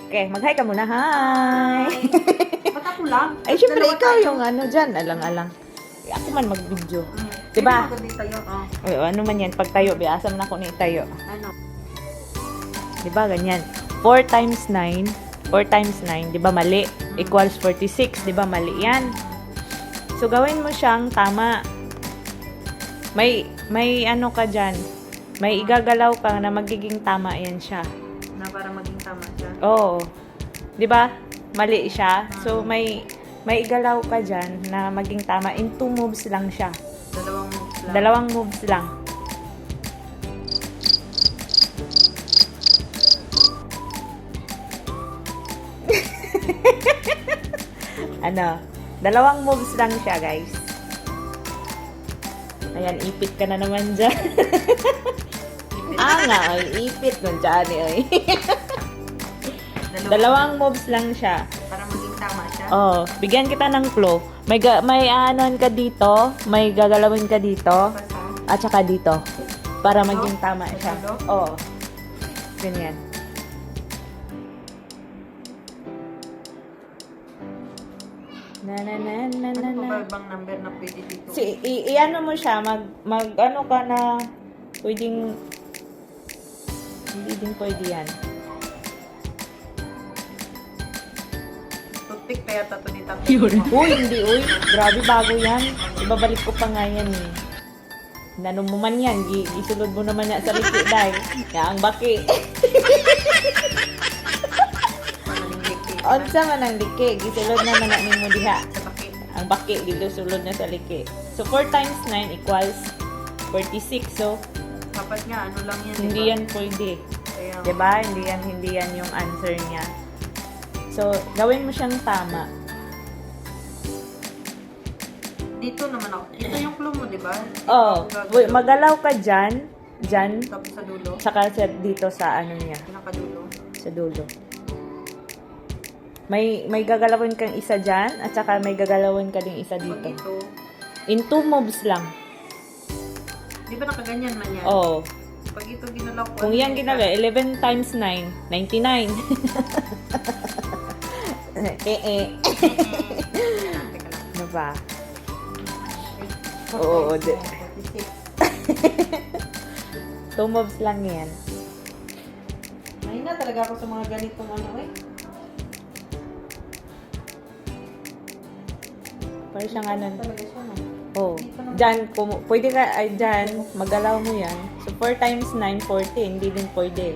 Okay, mag-hi ka muna. Hi! Ba't ako lang? Ay, syempre, Dalawa ikaw tayo. yung ano dyan. Alang-alang. Ako man mag-video. Sige, Diba? maganda tayo. Oh. Ano man yan, pag tayo, biasa man ako ni tayo. Ano? Diba, ganyan. 4 times 9, 4 times 9, diba mali? Equals 46, diba mali yan? So, gawin mo siyang tama. May ano ka dyan. May igagalaw ka na magiging tama yan siya. Na para maging tama siya. Oo. Diba? Mali siya. So, may igalaw ka dyan na maging tama. In 2 moves lang siya. Dalawang moves lang. Dalawang moves lang. Ano? Dalawang moves lang siya, guys. Ayan, ipit ka na naman dyan. Nga, ay, ipit nun dyan, eh. Dalawang moves lang siya. Para maging tama siya. Oh, bigyan kita ng clue. May aanon ka dito, may gagalawin ka dito, Basta. at saka dito. Para maging tama siya. Sa dulo? Oo. Ganyan. Na na na na na Ano na. pa ba ibang number na pwede dito? I-ano mo siya, mag ano ka na, pwedeng, hindi din pwede yan. Toothpick pa yata ito ni Tatay. Uy, hindi, uy. Grabe, bago yan. Ibabalik ko pa nga yan, eh. Nano mo man yan, isulod mo naman yan sa liki, dahil. Kaya ang baki. Onsa man ang liki, gisulod naman na mo diha. Sa bakit? Ang baki, dito sulod na sa liki. So, 4 times 9 equals 46. So, Dapat nga, ano lang yan, hindi diba? yan pwede. Kaya, Diba? Hindi yan yung answer niya. So, gawin mo siyang tama. dito naman ako. Ito yung clue mo, di ba? Oh, magalaw ka dyan, Tapos sa dulo. saka dito sa ano niya, Pinakadulo. sa dulo. May gagalawin kang isa dyan, at saka may gagalawin ka ding isa Pag dito. ito, In 2 moves lang. di ba nakaganyan man yan? Oh. Pag ito ginalaw ko. Kung yan ginagawa, 11 times 9, 99. Teka lang. Ano ba? Four Oo, times di- 46. 2 moves lang yan. Mahina talaga ako sa mga ganitong ano eh. Parang siyang ano. Talaga siya no. Oh. Dyan, pwede ka, ay dyan, magalaw mo yan. So, 4 times 9, 40. Hindi din pwede.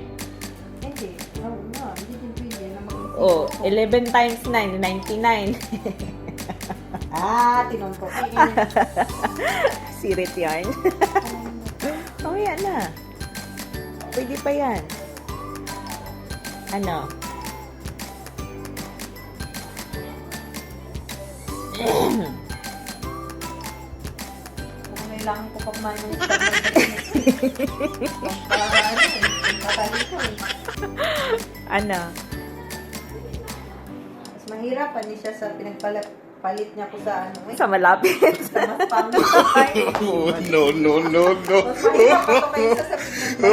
Hindi. No, hindi din pwede na mag- Oh, 11 times 9, 99. tinon ko. Sirit yan. Oh, yan na. Pwede pa yan. Ano? Kung kailangan ko pa man yung Ano? mas mahirapan niya siya sa pinagpalit niya ko sa ano eh. Sa malapit. Sa mas pangay. Oh, no, no, no, no. Mas mahirap ako kaysa sa pinagpalit ko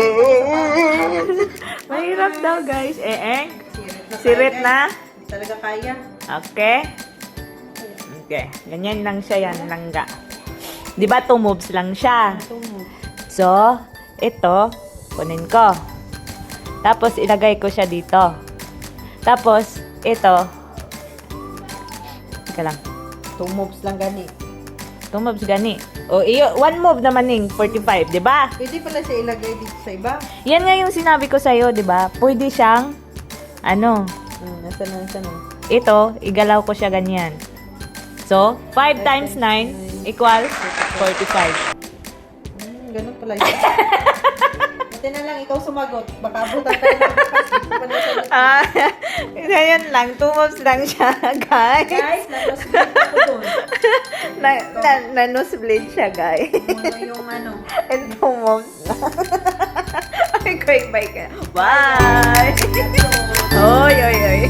sa pangay. Mahirap daw, guys. Sirit Sirit na? Hindi talaga kaya. Okay. Okay. Ganyan lang siya yan, langga. Di ba 2 moves lang siya? Ito mo. So, ito, kunin ko. Tapos, ilagay ko siya dito. Tapos, ito. Teka lang. 2 moves lang gani. 2 moves gani. O, 1 move naman ning 45, di ba? Pwede pala siya ilagay dito sa iba. Yan nga yung sinabi ko sa'yo, di ba? Pwede siyang, ano, Nasa na. ito, igalaw ko siya ganyan. So, 5 times 9 equals 45. Ganun pala yun. Buti na lang ikaw sumagot. Baka abutan tayo ng bakas. Ngayon lang, 2 moves lang siya, guys. Guys, nag-split ako dun. Nanosblade siya, guys. Muna yung ano. And 2 moves lang. Okay, quick, bye ka. Bye! Oy, oy, oy.